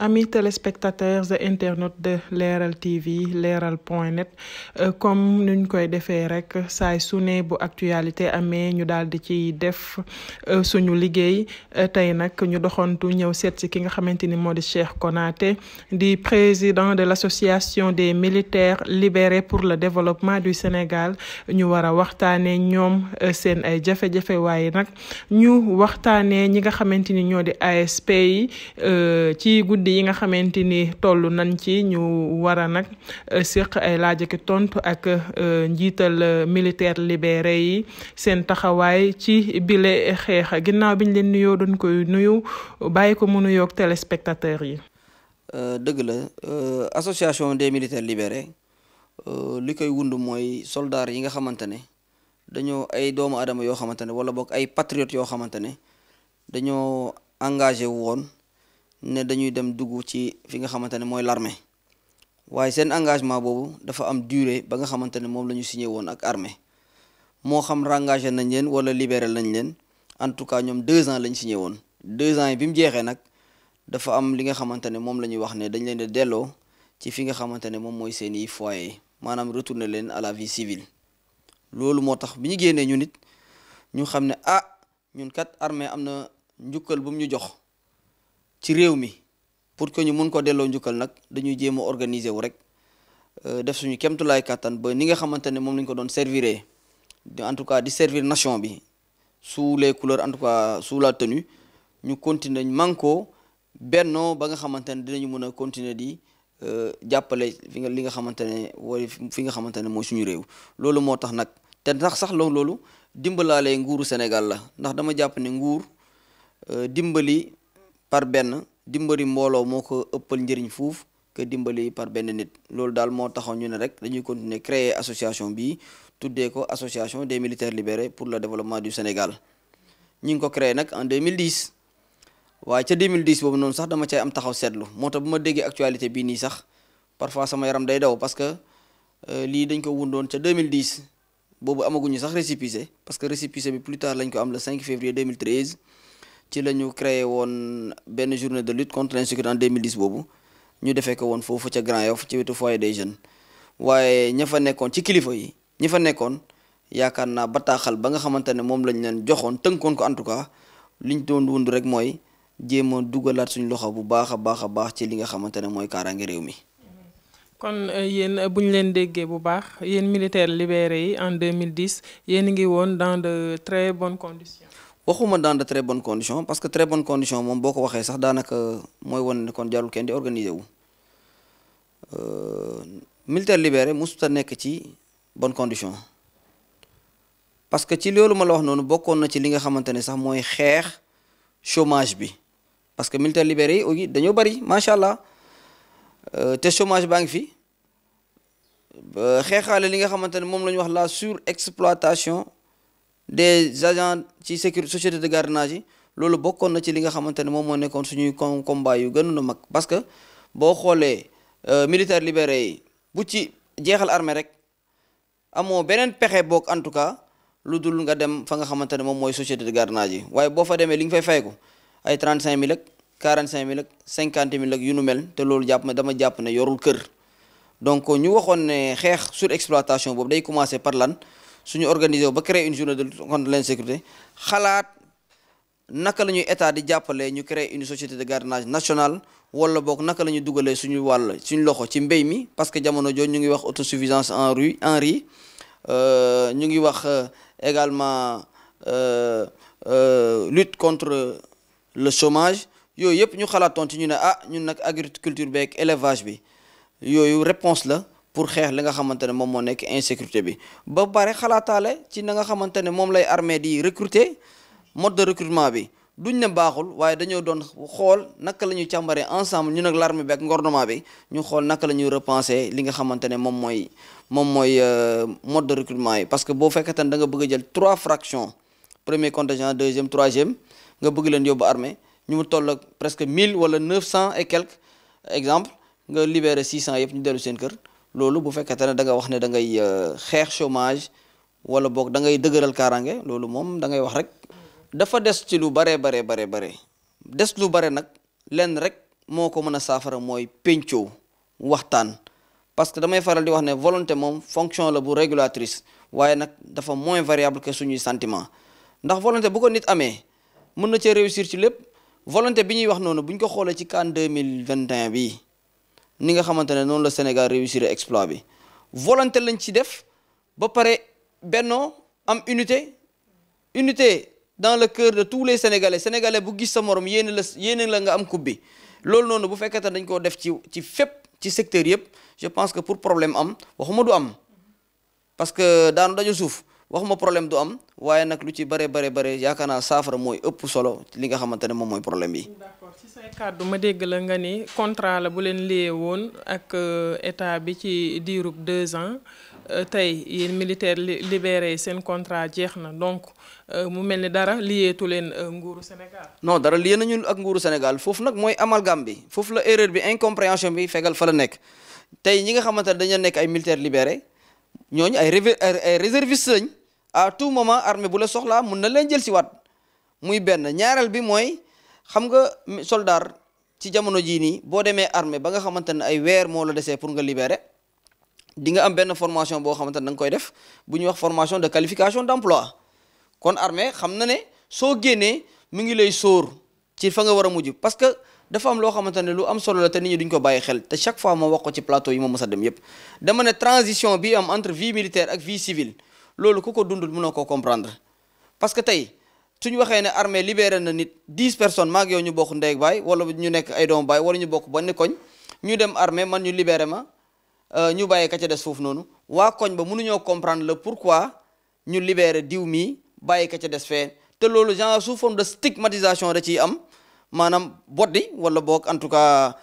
Amis téléspectateurs et internautes de Leral TV leral.net comme nuñ koy defee rek saay su ne bu actualité amee ñu daal di ci def suñu liggéey tey nag ñu doxantu ñëw seet si ki nga xamante ni moo di Cheikh Konaté di président de l'association des militaires libérés pour le développement du Sénégal ñu war a waxtaanee ñoom seen ay jafe-jafe waaye nag ñu waxtaanee ñi nga xamante ni ñoo di ASP yi ci guddi yi nga xamante ni toll nañ ci ñu war a nag séq ay laaj ak tontu ak njiital militaire libéré yi seen taxawaay ci bile xeex ginnaaw biñ leen nuyoo doon koy nuyu bàyyi ko mu nuyoog téléspectateurs yi. dëgg la association des militaires libérés li koy wund mooy soldats yi nga xamante ne dañoo ay doomu aadama yoo xamante ne wala boog ay patriotes yoo xamante ne dañoo engagé woon. ne dañuy dem dugg ci fi nga xamante ne mooy l'armée waaye seen engagement boobu dafa am durée ba nga xamante ne moom la ñu signé woon ak armée moo xam engagé nañ leen wala libéré nañ leen en tout cas ñoom 2 ans lañ signé woon 2 ans yi bi mu jeexee nag dafa am li nga xamante ne moom la ñuy wax ne dañ leen di delloo ci fi nga xamante ne moom mooy seeni foyer maanaam retourner leen à la vie civile loolu moo tax bi ñu génnee ñu nit ñu xam ne ñun kat armée am na njukkal bu mu ñu jox ci réew mi pour que ñu mun ko delloo njukkal nag dañuy jéem a organiser wu rek def suñu kemtulaay kàttan ba ni nga xamante ne moom lañ ko doon servir en tout cas di servir nation bi sous les couleurs en tout cas sous la tenue ñu continuer manko bennoo ba nga xamante ne dinañu mën a continuer di jàppale li nga xamante ne wala fi nga xamante ne mooy suñu réew loolu moo tax nag te ndax sax loolu dimbalaale nguuru Sénégal la ndax dama jàpp ne nguur dimbali par benn dimbali mbooloo moo ko ëppal njëriñ fuuf que dimbali par benn nit loolu daal moo taxoon ñu ne rek dañuy continuer créer association bi tuddee ko association des militaires libérés pour le développement du Sénégal ñu ngi ko créé nag en 2010 waaye ca 2010 boobu noonu sax dama cay am taxaw seetlu moo tax bu ma déggee actualité bii nii sax parfois sama yaram day daw parce que lii dañ ko wundoon ca 2010 boobu amaguñu sax récépissé parce que récépissé bi plus tard lañ ko am le 5 février 2013 ci la ñu créé woon benn journée de lutte contre l'insécurité en 2010 boobu ñu defee ko woon foofu ca Grand Yoff ci wetu foyer des jeunes waaye ña fa nekkoon ci kilifa yi ñi fa nekkoon yaakaar naa bataaxal ba nga xamante ne moom lañ leen joxoon tënkoon ko en tout cas liñ doon wund rek mooy jéem a dugalaat suñu loxo bu baax a baax ci li nga xamante ne mooy kaaraange réew mi. kon yéen bu ñu leen déggee bu baax yéen militaires libérés yi en 2010 yéen ngi woon dans de très bonnes conditions. waxuma dans de très bonnes conditions parce que très bonnes conditions moom boo ko waxee sax daanaka mooy wane ne kon jarul kenn di organiser wu militaire libéré mosut a nekk ci bonnes conditions parce que ci loolu ma la wax noonu bokkoon na ci li nga xamante ne sax mooy xeex chômage bi parce que militaire libéré yi dañoo bari macha allah te chômage baa ngi fi xeexaale li nga xamante ne moom la ñu wax la surexploitation des agents ci sécurité société de gardiennage yi loolu bokkoon na ci li nga xamante ne moom moo nekkoon suñuy combat yu gënoon a mag parce que boo xoolee militaire libéré yi bu ci jeexal armée rek amoo beneen pexe boog en tout cas lu dul nga dem fa nga xamante ne moom mooy société de gardiennage yi waaye boo fa demee li nga fay fay ko ay 35 000 ak 45 000 ak 50 000 ak yu nu mel te loolu dama jàpp ne yorul kër donc ñu waxoon ne xeex surexploitation boobu day commencer par lan suñu organisé wu ba créer une journée de lutte contre l'insécurité xalaat naka la ñuy état di jàppale ñu créer une société de gardiennage nationale wala boog naka la ñuy dugalee suñu loxo ci mbéy mi parce que jamono jooju ñu ngi wax autosuffisance en riz ñu ngi wax également lutte contre le chômage yooyu yëpp ñu xalaatoon ci ñu ne ñun nag agriculture beeg élevage bi yooyu réponse la pour xeex li nga xamante ne moom moo nekk insécurité bi ba pare xalaataale ci na nga xamante ne moom lay armée di recruter mode de recrutement bi duñ ne baaxul waaye dañoo doon xool naka la ñuy càmbaree ensemble ñu nag l'armée bi ak gouvernement bi ñu xool naka la ñuy repenser li nga xamante ne moom mooy mode de recrutement yi parce que boo fekkee ne da nga bëgg a jël 3 fractions premier contingent deuxième troisième nga bëgg leen yóbbu armée ñu mu toll ak presque 1000 wala 900 et quelques exemple nga libérer 600 yëpp ñu dellu seen kër loolu bu fekkee ne da nga wax ne da ngay xeex chômage wala boog da ngay dëgëral kaaraange loolu moom da ngay wax rek dafa des ci lu bare des lu bare nag lenn rek moo ko mën a saafara mooy pencoo waxtaan parce que damay faral di wax ne volonté moom fonction la bu régulatrice waaye nag dafa moins variable que suñuy sentiment ndax volonté bu ko nit amee mën na cee réussir ci lépp volonté bi ñuy wax noonu bu ñu ko xoolee ci CAN 2021 bii ni nga xamante ne noonu la Sénégal réussir exploit bi volonté lañ ci def ba pare bennoo am unité dans le cœur de tous les sénégalais bu gis sa morom yéene la nga am coupe bi loolu noonu bu fekkee dañ koo def ci fépp ci secteur yëpp je pense que pour problème am waxuma du am parce que daanu dañu suuf waxuma problème du am waaye nag lu ci bare yaakaar naa saafara mooy ëpp solo li nga xamante ne moom mooy problème bi. d'accord ci say kàddu ma dégg la nga ni contrat la bu leen lié woon ak état bi ci diirub 2 ans tey yéen militaire libéré seen contrat jeex na donc mu mel ni dara liyeetu leen nguuru Sénégal. non dara lié nañu ak nguuru Sénégal foofu nag mooy amalgame bi foofu la erreur bi incompréhension bi fegal fa la nekk tey ñi nga xamante ne dañu nekk ay militaire libéré ñooñu ay réservistes lañ à tout moment armée bu la soxlaa mun na leen jël si waat muy benn ñaareel bi mooy xam nga soldat ci jamono jii nii boo demee armée ba nga xamante ne ay weer moo la desee pour nga libéré di nga am benn formation boo xamante ne da nga koy def bu ñuy wax formation de qualification d'emploi kon armée xam na ne soo génnee mu ngi lay sóor ci fa nga war a mujj parce que dafa am loo xamante ne lu am solo la te nit ñi duñ ko bàyyi xel te chaque fois ma wax ko ci plateau yi ma mës a dem yépp dama ne transition bi am entre vie militaire ak vie civile loolu ku ko dundul mënoo koo comprendre parce que tey suñu waxee ne armée libéré na nit 10 personnes maag yow ñu bokk ndey ak baay wala ñu nekk ay doom baay wala ñu bokk ba ne koñ ñu dem armée man ñu libéré ma ñu bàyyi ka ca des foofu noonu waa koñ ba mënuñoo comprendre le pourquoi ñu libéré diw mii bàyyi ka ca des fee te loolu genre sous forme de stigmatisation da ciy am maanaam boddi wala boog en tout cas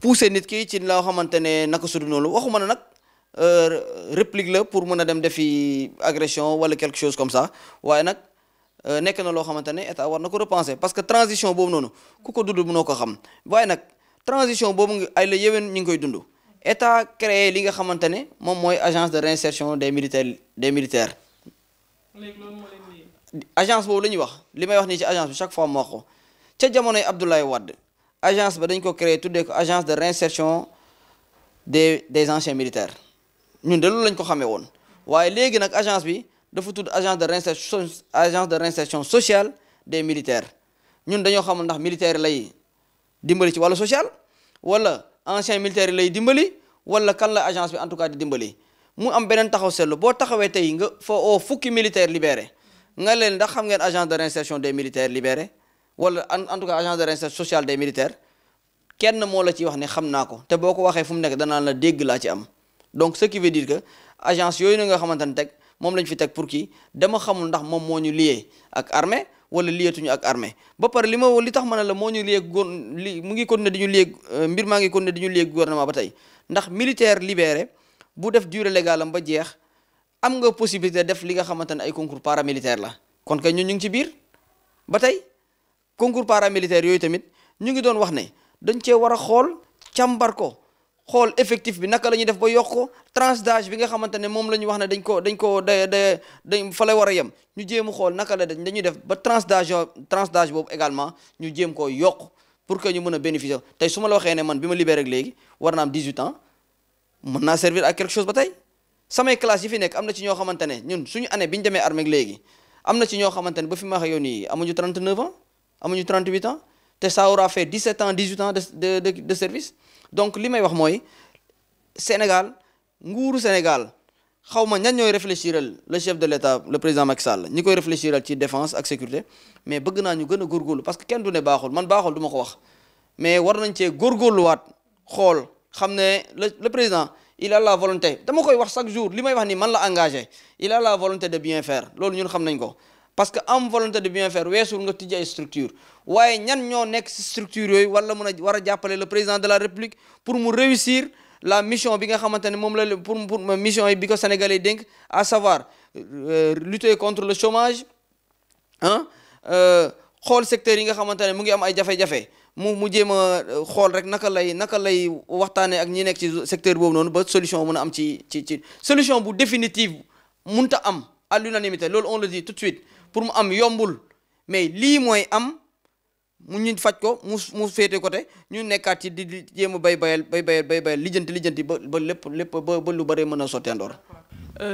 pousser nit ki ci loo xamante ne naka sudu noonu waxuma na nag réplique la pour mën a dem defi agression wala quelque chose comme ça waaye nag nekk na loo xamante ne état war na ko repenser parce que transition boobu noonu ku ko dund mënoo ko xam waaye nag transition boobu ay la yéwén ñu ngi koy dund état créé li nga xamante ne moom mooy agence de réinsertion des militaires agence boobu la ñuy wax li may wax nii ci agence bi chaque fois ma wax ko ca jamonoy Abdoulaye Wade agence ba dañ ko créé tuddee ko agence de réinsertion des anciens militaires ñun de loolu lañ ko xamee woon waaye léegi nag agence bi dafa tudd agence de réinsertion sociale des militaires ñun dañoo xamul ndax militaire lay dimbali ci wàllu social wala ancien militaire lay dimbali wala kan la agence bi en tout cas di dimbali mu am beneen taxaw seetlu boo taxawee tey nga fa oo fukki militaire libéré nga leen ndax xam ngeen agence de réinsertion des militaires libérés wala en tout cas agence de réinsertion sociale des militaires kenn moo la ciy wax ne xam naa ko te boo ko waxee fu mu nekk danaan la dégg laa ci am donc ce qui veut dire que agence yooyu na nga xamante ne teg moom lañ fi teg pour kii dama xamul ndax moom moo ñu lié ak armée wala liyeetuñu ak armée ba pare li tax ma ne la moo ñu lié mu ngi continuer di ñu lié mbir maa ngi continuer di ñu lié gouvernement ba tey ndax militaire libéré bu def durée légale am ba jeex am nga possibilité def li nga xamante ne ay concours paramilitaire la kon kay ñun ñu ngi ci biir ba tey concours paramilitaire yooyu tamit ñu ngi doon wax ne dañ cee war a xool càmbar ko xool effectif bi naka la ñuy def ba yokk ko tranche d'âge bi nga xamante ne moom la ñu wax ne dañ fa la war a yem ñu jéem a xool naka la dañuy def ba tranche d'âge boobu également ñu jéem koo yokk pour que ñu mën a bénéficier tey su ma la waxee ne man bi ma libéré rek léegi war naa am 18 ans mën naa servir à quelque chose ba tey samay classe yi fi nekk am na ci ñoo xamante ne ñun suñu année bi ñu demee armée léegi am na ci ñoo xamante ne ba fi ma waxee yow nii amuñu 39 ans amuñu 38 ans te ça aura fait 17 ans 18 ans de service donc li may wax mooy Sénégal nguuru Sénégal xaw ma ñan ñooy réfléchiral le chef de l'État le président Macky Sall ñi koy réfléchiral ci défense ak sécurité mais bëgg naa ñu gën a góorgóorlu parce que kenn du ne baaxul man baaxul du ma ko wax mais war nañ cee góorgóorluwaat xool xam ne le président il a la volonté dama koy wax chaque jour li may wax ni man la engagé il a la volonté de bien faire loolu ñun xam nañ ko parce que am volonté de bien faire weesul nga tijji ay structure waaye ñan ñoo nekk ci structure yooyu wala mën a war a jàppale le président de la république pour mu réussir la mission bi nga xamante ne moom la pour mission yi bi ko sénégalais yi dénk à savoir lutter contre le chômage xool secteur yi nga xamante ne mu ngi am ay jafe-jafe mu jéem a xool rek naka lay waxtaanee ak ñi nekk ci secteur boobu noonu ba solution mën a am ci solution bu définitive munta am à l'unanimité loolu on le dit tout de suite pour mu am yombul mais lii mooy am mu ñu faj ko mu féete côté ñu nekkaat ci di jéem a bay bayal lijjanti ba lépp ba lu bëri mën a sotteandoor.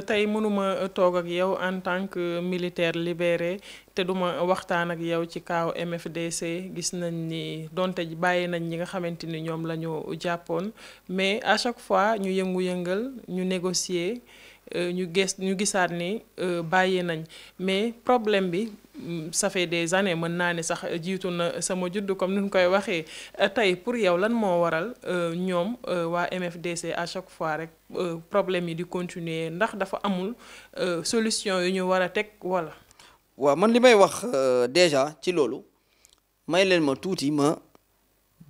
tey mënuma toog ak yow en tant que militaire libéré te duma waxtaan ak yow ci kaaw MFDC gis nañ ni donte bàyyi nañ ñi nga xamante ni ñoom la ñu jàppoon mais à chaque fois ñu yëngu-yëngal ñu négocier ñu gisaat ni bàyyi nañ mais problème bi ça fait des années mën naa ne sax jiitu na sama judd comme ni ñu koy waxee tey pour yow lan moo waral ñoom waa MFDC à chaque fois rek problème yi di continuer ndax dafa amul solution yu ñu war a teg wala. waaw man li may wax déjà ci loolu may leen ma tuuti ma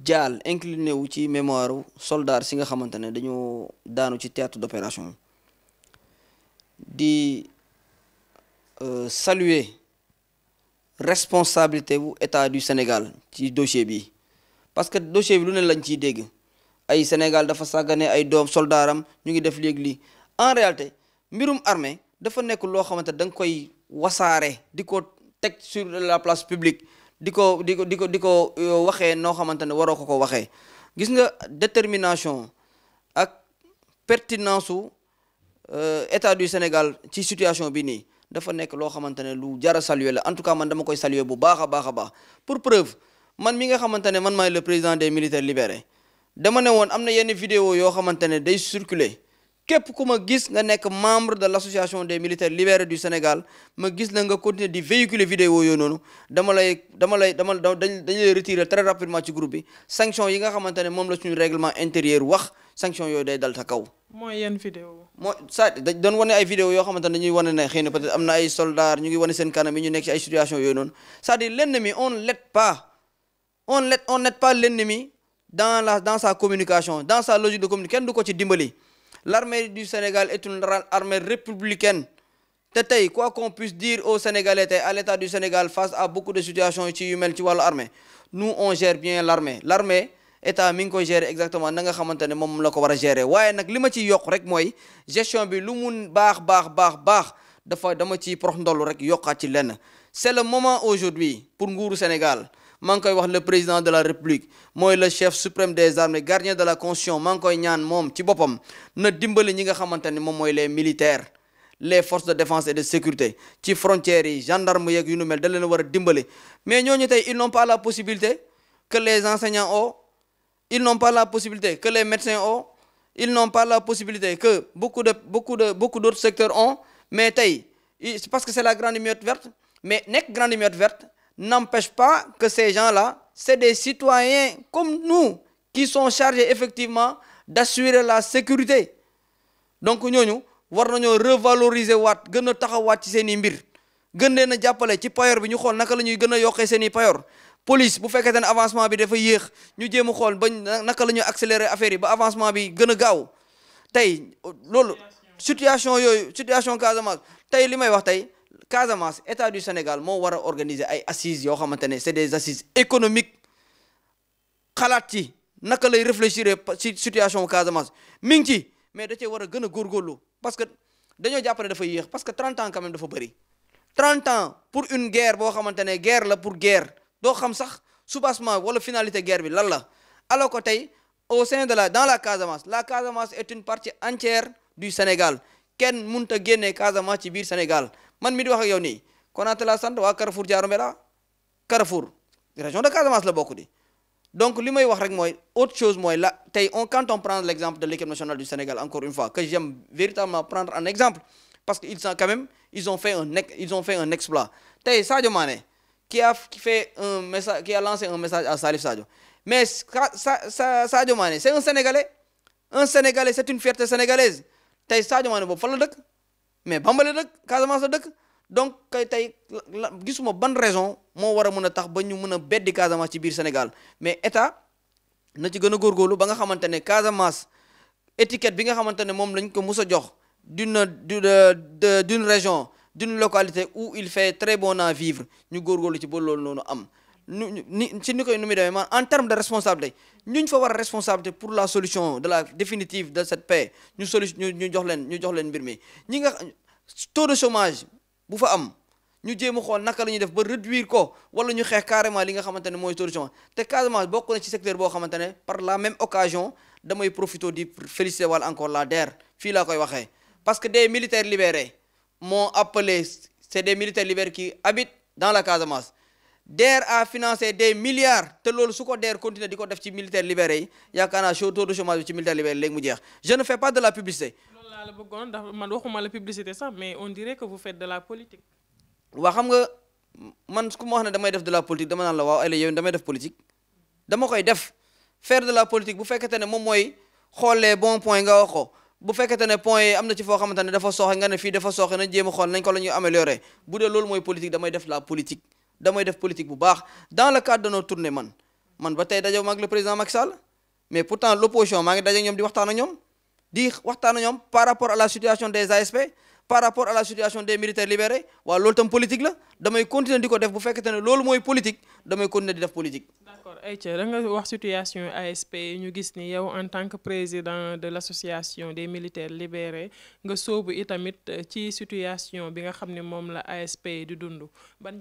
jaal incliné wu ci mémoire soldat si nga xamante ne dañoo daanu ci théâtre d'opération di saluer responsabilité wu état du Sénégal ci dossier bi parce que dossier bi lu ne lañ ciy dégg ay Sénégal dafa sàggane ay doom soldaaram ñu ngi def léegi lii en réalité mbirum armée dafa nekk loo xamante da nga koy wasaare di ko teg sur la place publique di ko waxee noo xamante ne waroo ko waxee gis nga détermination ak pertinence su état du Sénégal ci situation bi nii dafa nekk loo xamante ne lu jar a saluer la en tout cas man dama koy saluer bu baax a baax pour preuve man mi nga xamante ne man maay le président des militaires libérés dama ne woon am na yenn vidéo yoo xamante ne day circuler képp ku ma gis nga nekk membre de l'association des militaires libérés du Sénégal ma gis la nga continuer di véhiculer vidéo yooyu noonu dañu lay retirer très rapidement ci groupe bi sanction yi nga xamante ne moom la suñu règlement intérieur wax sanction yooyu day dal ta kaw. mooy yenn vidéo. dañ doon wane ay vidéo yoo xamante ne dañuy wane ne xëy na peut-être am na ay soldats ñu ngi wane seen kanam yi ñu nekk ci ay situation yooyu noonu c'est-à-dire l'ennemi on n'aide pas l'ennemi dans sa communication dans sa logique de communication kenn du ko ci dimbali. L'armée du Sénégal est une armée républicaine te tey quoi qu'on puisse dire aux Sénégalais tey à l'état du Sénégal face à beaucoup de situations ci yu mel ci wàllu armée nous on gère bien l'armée état mi ngi koy gérer exactement na nga xamante ne moom la ko war a gérer waaye nag li ma ciy yokk rek mooy gestion bi lu mun baax dama ciy prox ndollu rek yokkaat ci lenn c'est le moment aujourd'hui pour nguuru Sénégal maa ngi koy wax le président de la République mooy le chef suprême des armées gardien de la constitution maa ngi koy ñaan moom ci boppam na dimbali ñi nga xamante ne moom mooy les militaires les forces de défense et de sécurité ci frontières yi gendarme yeeg yu nu mel da leen war a dimbali mais ñooñu tey ils n'ont pas la possibilité que les enseignants ont ils n'ont pas la possibilité que les médecins ont ils n'ont pas la possibilité que beaucoup d'autres secteurs ont mais tey c'est parce que c'est la grande muette verte mais nekk grande muette verte n'empêche pas que ces gens-là, c'est des citoyens comme nous qui sont chargés effectivement d'assurer la sécurité. Donc ñooñu war nañoo revaloriser waat gën a taxawaat ci seen i mbir gën leen a jàppale ci payor bi ñu xool naka la ñuy gën a yokkee seen i payor police bu fekkee ne avancement bi dafa yéex ñu jéem a xool ba naka la ñuy accélérer affaire yi ba avancement bi gën a gaaw tey loolu situation Casamance tey li may wax tey Casamance état du Sénégal moo war a organiser ay assises yoo xamante ne c'est des assises économiques xalaat ci naka lay réfléchir ci situation Casamance mi ngi ci mais da cee war a gën a góorgóorlu parce que dañoo jàpp ne dafa yéex parce que 30 ans quand même dafa bëri 30 ans pour une guerre boo xamante ne guerre la pour guerre doo xam sax soubassement wala finalité guerre bi lan la alors que tey au sein dans la Casamance est une partie entière du Sénégal kenn mënut a génnee Casamance ci biir Sénégal man mi di wax ak yow nii Konaté la sant waa Carrefour Diaroumé la Carrefour région de Casamance la bokk di donc li may wax rek mooy autre chose mooy la tey quand on prend l'exemple de l'équipe nationale du Sénégal encore une fois que j'aime véritablement prendre en exemple parce que ils ont fait un exploit tey Sadio Mané qui a lancé un message à Salif Sadio mais Sadio Mané c'est un Sénégalais c'est une fierté sénégalaise tey Sadio Mané boobu fan la dëkk mais Bamba la dëkk Casamance la dëkk donc kay tey gisuma ban raison moo war a mën a tax ba ñu mën a beddi Casamance ci biir Sénégal mais état na ci gën a góorgóorlu ba nga xamante ne Casamance étiquette bi nga xamante ne moom lañ ko mus a jox d'une région d'une localité où il fait très bon à vivre ñu góorgóorlu ci ba loolu noonu am ni muy demee man en termes de responsabilité ñu fa war a responsabilité pour la solution de la définitive de cette paix ñu jox leen mbir mi ñi nga taux de chômage bu fa am ñu jéem a xool naka la ñuy def ba réduire ko wala ñu xeex carrément li nga xamante ne mooy solution te Casamance bokk na ci secteur boo xamante ne par la même occasion damay profité di féliciter wala encore la DER fii laa koy waxee parce que des militaires libérés m'ont appelé, c'est des militaires libérés qui habitent dans la Casamance. DER a financé des milliards te loolu su ko DER continuer di ko def ci militaires libérés yi yaakaar naa taux de chômage bi ci militaires libérés léegi mu jeex je ne fais pas de la publicité. loolu laa la bëggoon ndax man waxuma la publicité sax mais on dirait que vous faites de la politique. waa xam nga man ku ma wax ne damay def de la politique dama naan la waaw ay yow damay def politique dama koy def faire de la politique bu fekkete ne moom mooy xoolee bon point nga wax ko bu fekkete ne point yi am na ci foo xamante ne dafa sooxe nga ne fii dafa sooxe nañ jéem a xool nañ ko la ñuy améliorer bu dee loolu mooy politique damay def la politique damay def politique bu baax dans le cadre de nos tournées man ba tey dajew maag le président Macky Sall mais pourtant l'opposition maa ngi daje ñoom di waxtaan ak ñoom par rapport à la situation des ASP par rapport à la situation des militaires libérés waaw loolu tam politique la damay continuer di ko def bu fekkete ne loolu mooy politique damay continuer di def politique. d'accord Aïcha da nga wax situation ASP ñu gis ni yow en tant que président de l'association des militaires libérés nga sóobu itamit ci situation bi nga xam ne moom la ASP di dund ban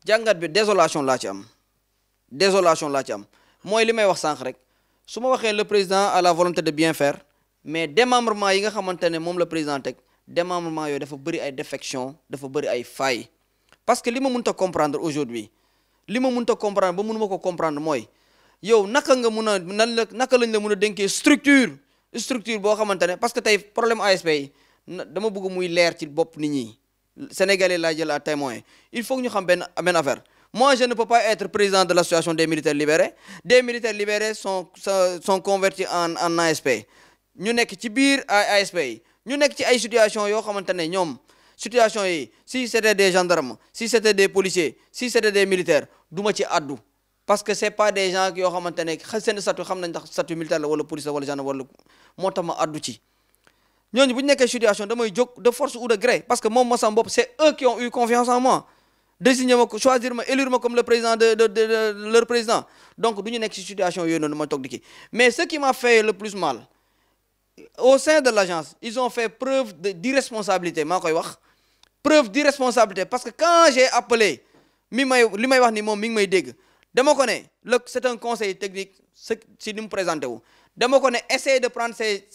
jàngat bi désolation laa ci am mooy li may wax sànq rek su ma waxee le président a la volonté de bien faire mais démembrement yi nga xamante ne moom la président teg démembrement yooyu dafa bëri ay défection dafa bëri ay failles parce que li ma mënut a comprendre aujourd'hui li ma mënut a comprendre ba mënuma ko comprendre mooy yow naka nga mun a naka lañ la mun a dénkee structure boo xamante ne parce que tey problème ASP yi dama bëgg muy leer ci bopp nit ñi Sénégalais laa jël à témoin il faut que ñu xam benn affaire moi je ne peux pas être président de l'association des militaires libérés des militaires libérés sont convertis en ASP ñu nekk ci biir ASP yi ñu nekk ci ay situation yoo xamante ne ñoom situation yi si c'était des gendarmes si c'était des policiers si c'était des militaires du ma ci addu parce que c'est pas des gens yoo xamante ne seen statut xam nañ ndax statut militaire la wala police la wala gendarme wala moo tax ma addu ci ñooñu bu ñu nekkee situation damay jóg de force ou de gré parce que moom ma sama bopp c'est eux qui ont eu confiance en moi désigner ma ko choisir ma élire ma comme le président de leur président donc du ñu nekk ci situation yooyu noonu ma toog di kii mais ce qui m'a fait le plus mal au sein de l'agence ils ont fait preuve d'irresponsabilité maa koy wax preuve d'irresponsabilité parce que quand j'ai appelé li may wax ni moom mi ngi may dégg dama ko ne c'est un conseil technique si ni mu présenté wu dama ko ne essayer de prendre ces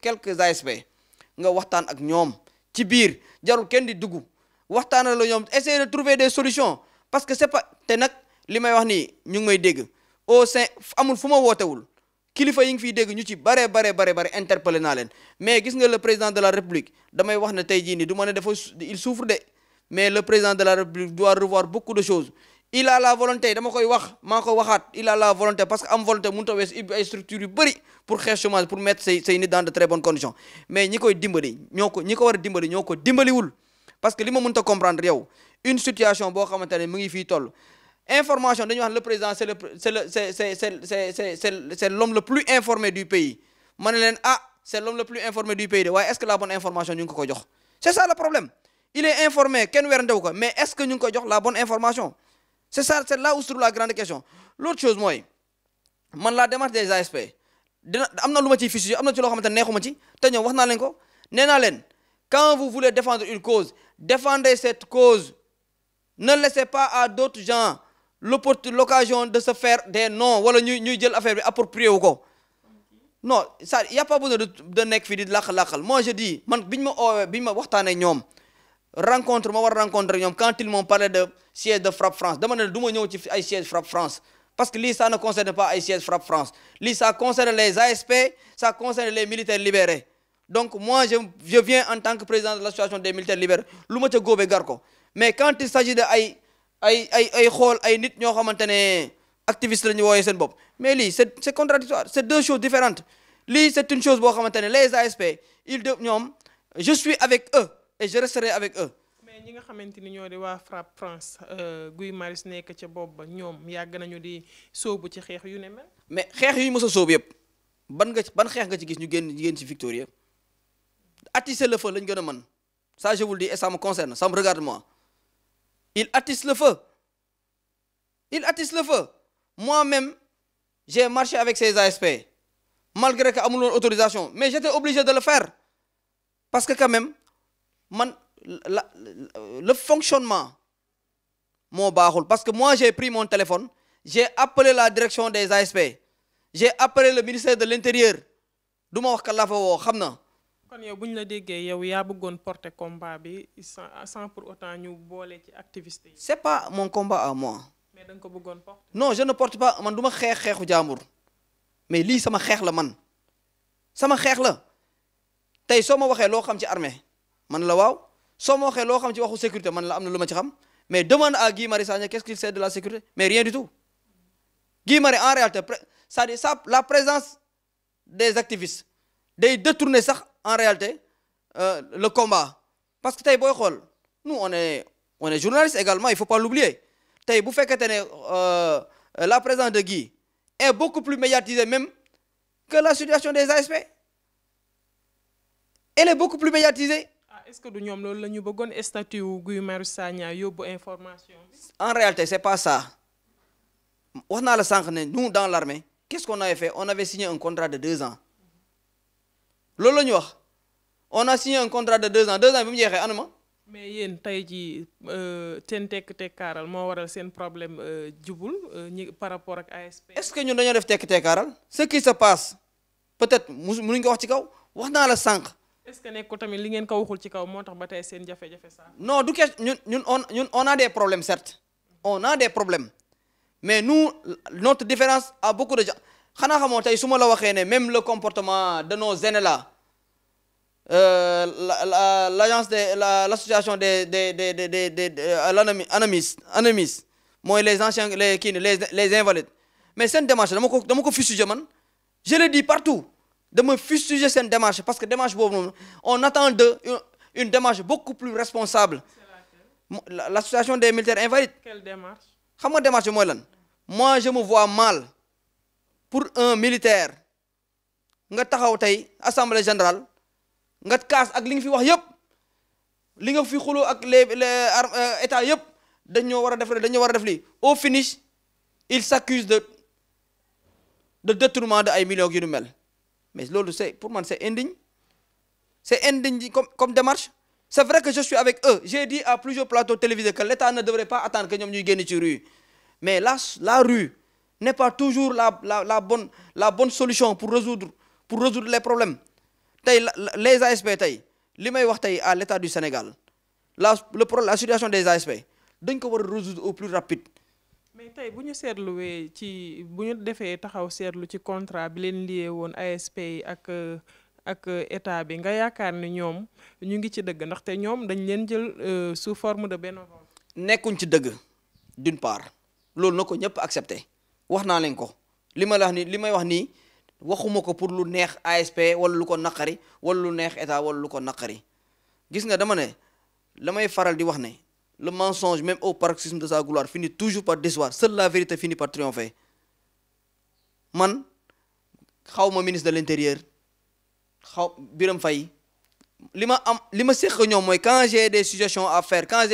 quelques ASP nga waxtaan ak ñoom ci biir jarul kenn di dugg waxtaanal la ñoom essayer de trouver des solutions parce que c'est pas te nag li may wax nii ñu ngi may dégg au sein amul fu ma wootewul kilifa yi ngi fiy dégg ñu ci bare interpellé naa leen mais gis nga le président de la république damay wax ne tey jii nii du ma ne dafa il souffre de mais le président de la république doit revoir beaucoup de choses il a la volonté dama koy wax maa ko waxaat il a la volonté parce que am volonté mënut a wees ubbi ay structures yu bëri pour xeex chômage pour mettre say nit dans de très bonnes conditions mais ñi koy dimbali ñi ko war a dimbali ñoo ko dimbaliwul parce que li ma mënut a comprendre yow une situation boo xamante ne mu ngi fii toll information dañuy wax le président c'est l'homme le plus informé du pays ma ne leen c'est l'homme le plus informé du pays de waaye est-ce que la bonne information ñu ngi ko jox c'est ça le problème il est informé kenn werantewu ko mais est-ce que ñu ngi koy jox la bonne information c'est ça, c'est là où se trouve la grande question l'autre chose mooy man la démarche des ASP am na lu ma ciy fichu am na ci loo xamante ne neexuma ci te ñoom wax naa leen ko nee naa leen quand vous voulez défendre une cause défendez cette cause ne laissez pas à d'autres gens l'occasion de se faire des noms wala ñuy jël affaire bi approprié wu ko non ça y a pas besoin de nekk fii di làqal moi je dis man biñ ma waxtaanee ñoom rencontre ñoom quand ils m'ont parlé de siège de Frappe France dama ne du ma ñëw ci ay siège Frappe France parce que lii ça ne concerne pas ay siège Frappe France lii ça concerne les ASP ça concerne les militaires libérés donc moi je viens en tant que président de l'association des militaires libérés lu ma ca góobee gar ko mais quand il s'agit de ay xool ay nit ñoo xamante ne activiste la ñu wooyee seen bopp mais lii c'est contradictoire c'est deux choses différentes lii c'est une chose boo xamante ne les ASP ñoom je suis avec eux et je resterai avec eux. mais ñi nga xamante ni ñoo di waa Frappe France Guy Marius nekk ca bopp ba ñoom yàgg nañu di sóobu ci xeex yu ne mel. mais xeex yu ñu mës a sóobu yëpp ban xeex nga ci gis ñu génn ci victoire attiser le feu lañ gën a mën ça je vous le dis et ça me concerne ça me regarde moi il attise le feu moi-même j'ai marché avec ces ASP malgré que amul woon autorisation mais j'étais obligé de le faire parce que quand même man le fonctionnement moo baaxul parce que moi j'ai pris mon téléphone j'ai appelé la direction des ASP j'ai appelé le ministère de l'Intérieur du ma wax ka la fa woo xam na. kon yow bu ñu la déggee yow yaa bëggoon porter combat bi sans pour autant ñu boole ci activiste yi. c'est pas mon combat à moi. mais da nga ko bëggoon porter. non je ne porte pas man du ma xeexu jàmbur mais lii sama xeex la man sama xeex la tey soo ma waxee loo xam ci armée man la waaw soo ma waxee loo xam ci waxu sécurité man la am na lu ma ci xam mais demande à Guy Marius Sagna qu'est-ce qu'il sait de la sécurité mais rien du tout Guy Marius en réalité c'est-à-dire ça la présence des activistes day détourner sax en réalité le combat parce que tey booy xool nous on est journaliste également il faut pas l'oublier tey bu fekkente ne la présence de Guy est beaucoup plus médiatisée même que la situation des ASP elle est beaucoup plus médiatisée. Est-ce que du ñoom loolu la ñu bëggoon statut wu Guy Marius Sagna yóbbu information bi. En réalité c'est pas ça wax naa la sànq ne nous dans l'armée qu'est-ce qu'on avait fait on avait signé un contrat de 2 ans loolu la ñu wax on a signé un contrat de 2 ans bi mu jeexee anuma. mais yéen tey jii seen tekk-tekkaaral moo waral seen problème jubul ñi par rapport ak ASP. est-ce que ñun dañoo def tekk-tekkaaral ce qui se passe peut-être mënuñ ko wax ci kaw wax naa la sànq. est-ce que nekk ko tamit li ngeen ko waxul ci kaw moo tax ba tey seen jafe-jafe sax. non du question ñun on a des problèmes certes on a des problèmes mais nous notre différence a beaucoup de gens xanaa xamoo tey su ma la waxee ne même le comportement de nos aînés là l'agence de l'association ANAMIS mooy les anciens les invalides mais seen démarche dama ko fustiger man je le dis partout dama fustiger seen démarche parce que démarche boobu noonu on attend de une démarche beaucoup plus responsable. L'association des militaires invalides. Quelle démarche? xam nga démarche bi mooy lan moi je me vois mal pour un militaire nga taxaw tey assemblée générale nga kaas ak li nga fi wax yëpp li nga fi xuloo ak les états yëpp dañoo war a def lii au finish il s'accuse de détournement de ay millions yu nu mel mais loolu c'est pour man c'est indigne comme démarche. C'est vrai que je suis avec eux j'ai dit à plusieurs plateaux télévisés que l'État ne devrait pas attendre que ñoom ñuy génn ci rue mais la rue n'est pas toujours la bonne solution pour résoudre les problèmes tey les ASP tey li may wax tey à l'État du Sénégal la situation des ASP dañ ko war a résoudre au plus rapide. mais tey bu ñu seetluwee bu ñu defee taxaw seetlu ci contrat bi leen lié woon ASP yi ak état bi nga yaakaar ni ñoom ñu ngi ci dëgg ndaxte ñoom dañ leen jël sous forme de bénévole. nekkuñ ci dëgg d'une part loolu na ko ñëpp accepté wax naa leen ko li may wax nii waxuma ko pour lu neex ASP wala lu ko naqari wala lu neex état wala lu ko naqari gis nga dama ne la may faral di wax ne le mensonge même au paroxysme de sa gloire finit toujours par décevoir seule la vérité finit par triompher man xawma ministre de l'intérieur Birame Faye li ma séq ñoom mooy quand j'ai des suggestions à faire quand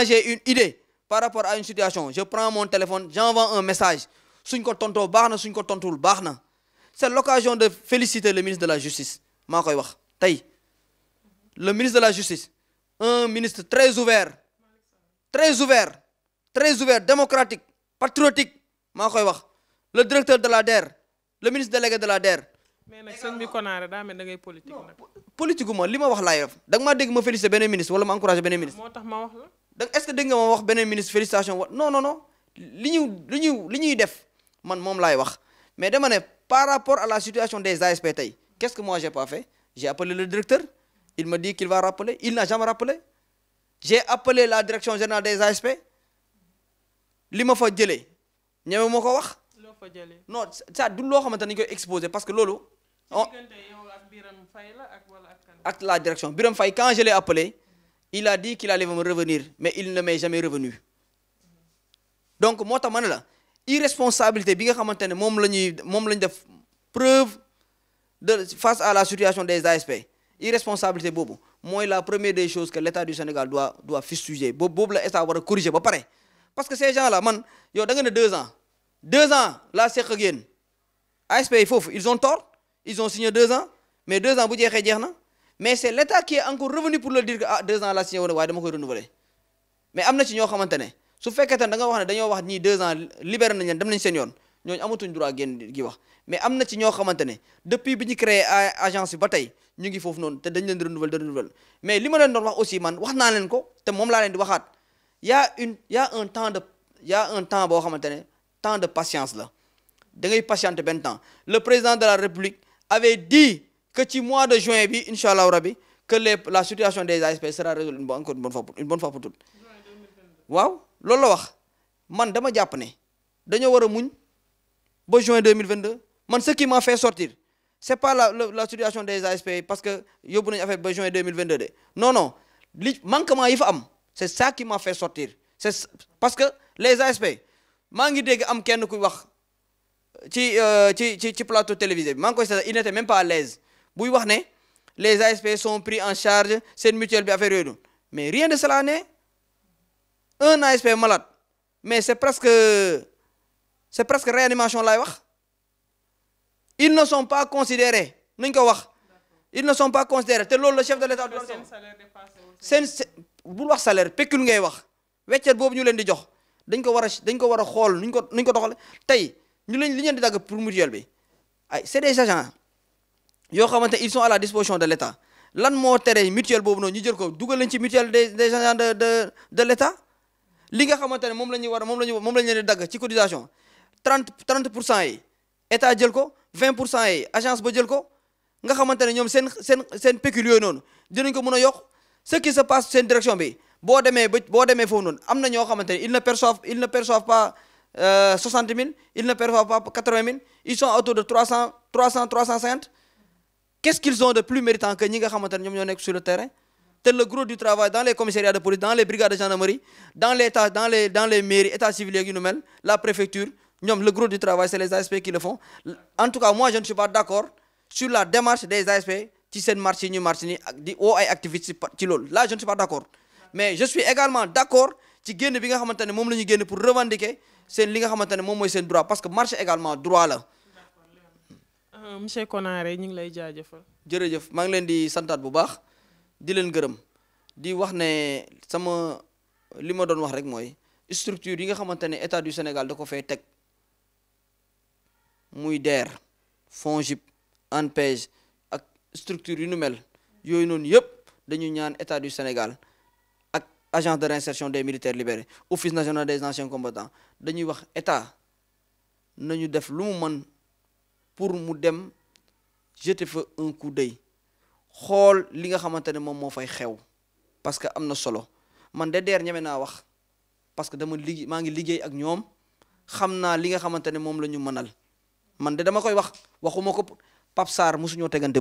j'ai une idée par rapport à une situation je prends mon téléphone j'envoie un message suñ ko tontoo baax na suñ ko tontuwul baax na c'est l'occasion de féliciter le ministre de la justice maa koy wax tey le ministre de la justice un ministre très ouvert démocratique patriotique maa koy wax le directeur de la DER le ministre délégué de la DER. mais nag sëñ bi Konaté daa mel da ngay politique nag. politique ma li ma wax laay def da nga maa dégg ma féliciter beneen ministre wala ma encourager beneen ministre. moo tax ma wax la. est-ce que dégg nga ma wax beneen ministre félicitation wa non li ñuy def man moom laay wax mais dama ne par rapport à la situation des ASP tey qu'est-ce que moi j'ai pas fait j'ai appelé le directeur il m'a dit qu'il va rappeler il n'a jamais rappelé j'ai appelé la direction générale des ASP li ma fa jëlee ñeme moo ko wax. loo fa jëlee. non ça du loo xamante ni ñu koy exposer parce que loolu. ak la direction Birame Faye quand je l'ai appelé il a dit qu'il allait me revenir mais il ne m'est jamais revenu donc moo tax ma ne la irresponsabilité bi nga xamante ne moom lañ def preuve de face à la situation des ASP irresponsabilité boobu mooy la première des choses que l'État du Sénégal doit fustiger boobu la État war a corriger ba pare parce que ces gens là man yow da nga ne 2 ans laa seq ak yéen ASP yi foofu ils ont tort ils ont signé 2 ans mais 2 ans bu jeexee jeex na mais c'est l'État qui est encore revenu pour leur dire que ah 2 ans laa signé woon waaye dama koy renouveler mais am na ci ñoo xamante ne su fekkee da nga wax ne dañoo wax ñii 2 ans libéré nañ leen dem nañ seen yoon ñooñu amatuñ droit génn gi wax mais am na ci ñoo xamante ne depuis bi ñu créé agence bi ba tey ñu ngi foofu noonu te dañ leen di renouveler mais li ma leen doon wax aussi man wax naa leen ko te moom laa leen di waxaat y a un temps boo xamante ne temps de patience la da ngay patienter benn temps le président de la République avait dit que ci mois de juin bi incha allah rabi que la situation des ASP sera résolue une bonne fois pour toutes waaw loolu la wax man dama jàpp ne dañoo war a muñ ba juin 2022 man ce qui m'a fait sortir c'est pas la situation des ASP parce que yóbbu nañu affaire ba juin 2022 de non li manquement yi fa am c'est ça qui m'a fait sortir c'est parce que les ASP maa ngi dégg am kenn kuy wax ci plateau télévisé bi maa ngi koy seetlu il n'était même pas à l'aise buy wax ne les ASP sont pris en charge seen mutuelle bi affaire yooyu noonu mais rien de cela n'est un ASP malade mais c'est presque réanimation laay wax ils ne sont pas considérés nañ ko wax ils ne sont pas considérés te loolu le chef de l'État seen bul wax salaire pécule ngay wax weccet boobu ñu leen di jox dañ ko war a xool nuñ ko doxale tey li leen di dagg pour mutuelle bi ay c'est des agents yoo xamante ils sont à la disposition de l'État lan moo tere mutuelle boobu noonu ñu jël ko dugal leen ci mutuelle des agents de l'État li nga xamante ne moom la ñu leen di dagg ci cotisation 30% yi État jël ko 20% yi agence ba jël ko nga xamante ne ñoom seen pécule yooyu noonu dinañ ko mën a yokk ce qui se passe seen direction bi boo demee foofu noonu am na ñoo xamante ne ils ne perçoivent pas 60 000 ils ne perçoivent pas 80 000 ils sont autour de 350 qu'est-ce qu'ils ont de plus méritant que ñi nga xamante ne ñoom ñoo nekk sur le terrain te le gros du travail dans les commissariats de police dans les brigades de gendarmerie dans les mairies état civil yu nu mel la préfecture ñoom le gros du travail c'est les ASP qui le font en tout cas moi je ne suis pas d'accord sur la démarche des ASP ci seen marche yi ñu marche ni ak di woo ay activistes ci loolu là je ne suis pas d'accord mais je suis également d'accord ci génn bi nga xamante ne moom la ñu génn pour revendiquer seen li nga xamante ne moom mooy seen droit parce que marche également droit la. monsieur Konaré ñu ngi lay jaajëfal. jërëjëf maa ngi leen di santaat bu baax di leen gërëm di wax ne sama li ma doon wax rek mooy structure yi nga xamante ne état du Sénégal da ko fay teg muy DER FONGIP ANPEJ ak structure yu nu mel yooyu noonu yëpp dañu ñaan état du Sénégal ak agence de réinsertion des militaires libérés office national des anciens combattants dañuy wax état nañu def lu mu mën pour mu dem jeter fa un coup d'œil xool li nga xamante ne moom moo fay xew parce que am na solo man de DER ñeme naa wax parce que maa ngi liggéey ak ñoom xam naa li nga xamante ne moom la ñu mënal man de dama koy waxuma ko Pape Sarr musuñoo tegante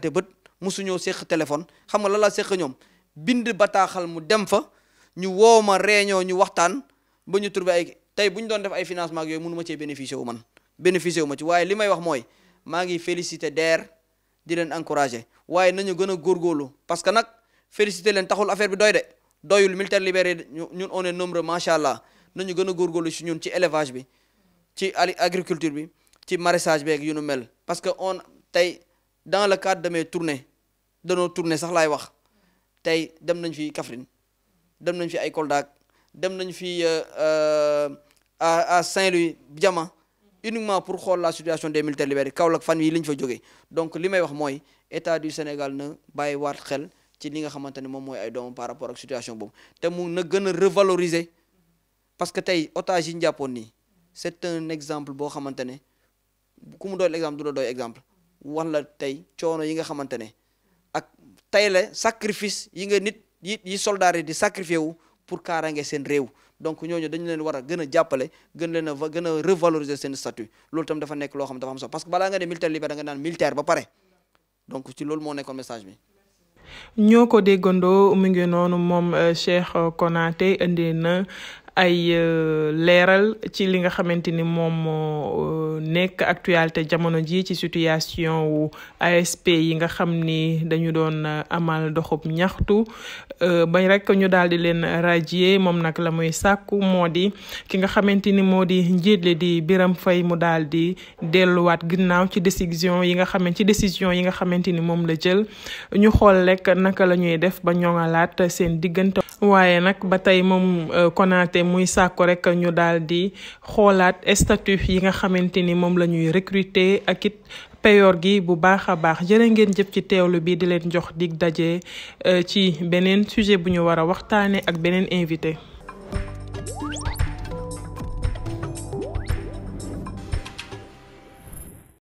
bët musuñoo séq téléphone xam nga la la séq ñoom bind bataaxal mu dem fa ñu woo ma réunion ñu waxtaan ba ñu trouvé ay tey bu ñu doon def ay financement ak yooyu mënu ma cee bénéficier wu ma ci waaye li may wax mooy maa ngi féliciter DER di leen encourager waaye nañu gën a góorgóorlu parce que nag féliciter leen taxul affaire bi doyul militaire libéré ñun on est nombreux macha allah nañu gën a góorgóorlu si ñun ci élevage bi ci agriculture bi ci maraîchage beeg yu nu mel parce que tey dans le cadre de mes tournées sax laay wax tey dem nañ fi Kaffrine dem nañ fi ay Kolda dem nañ fi à Saint-Louis Diama uniquement pour xool la situation des militaires libérés Kaolack fan yi li ñu fa jógee donc li may wax mooy état du Sénégal na bàyyi waat xel ci li nga xamante ne moom mooy ay doomam par rapport ak situation boobu te mu na gën a revaloriser parce que tey otage yi ñu jàppoon nii c'est un exemple boo xamante ne ku mu doy exemple du la doy exemple wala tey coono yi nga xamante ne ak tey la sacrifice yi nga nit yi soldats yi di sacrifier wu pour kaaraange seen réew donc ñooñu dañu leen war a gën a jàppale gën a revaloriser seen statut loolu tam dafa nekk loo xam dafa am solo parce que balaa nga ne militaire libéré da nga naan militaire ba pare donc ci loolu moo nekkoon message bi. ñoo ko déggandoo mu ngi noonu moom Cheikh Konaté indi na ay leeral ci li nga xamante ni moom moo nekk actualité jamono ji ci situation wu ASP yi nga xam ni dañu doon amal doxub ñaxtu bañ rek ñu daal di leen radier moom nag la muy sàkku moo di ki nga xamante ni moo di njiitle di Birame Faye mu daal di delluwaat ginnaaw ci décision yi nga xamante ni moom la jël ñu xool rek naka la ñuy def ba ñoŋalaat seen diggante. waaye nag ba tey moom Konaté muy sàkku rek ñu daal di xoolaat statut yi nga xamante ni moom la ñuy recruter ak it payoor gi bu baax a baax. jërë ngeen jëf ci teewlu bi di leen jox dig daje ci beneen sujet bu ñu war a waxtaane ak beneen invité.